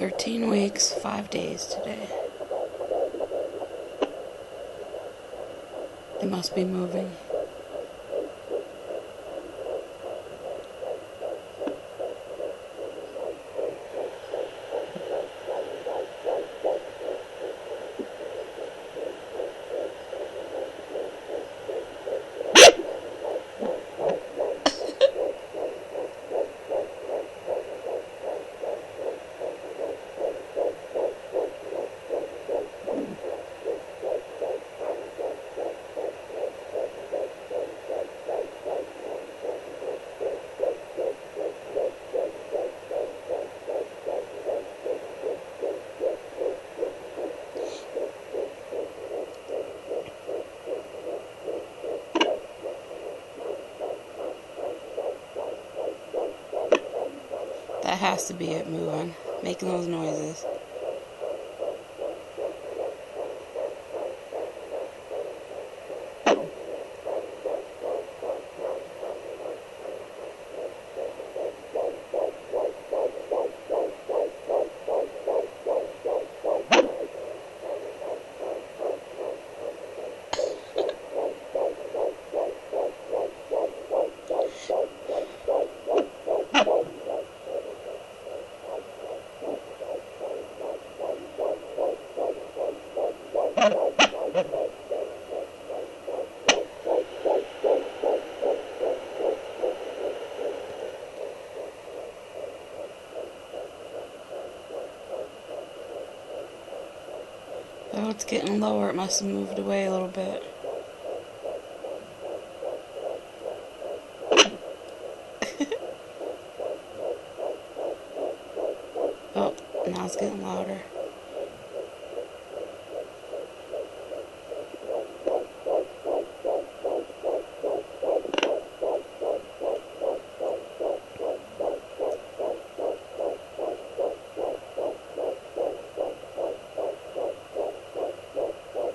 13 weeks, 5 days today. It must be moving. That has to be it moving, making those noises. Oh, it's getting lower. It must have moved away a little bit. Oh, now it's getting louder.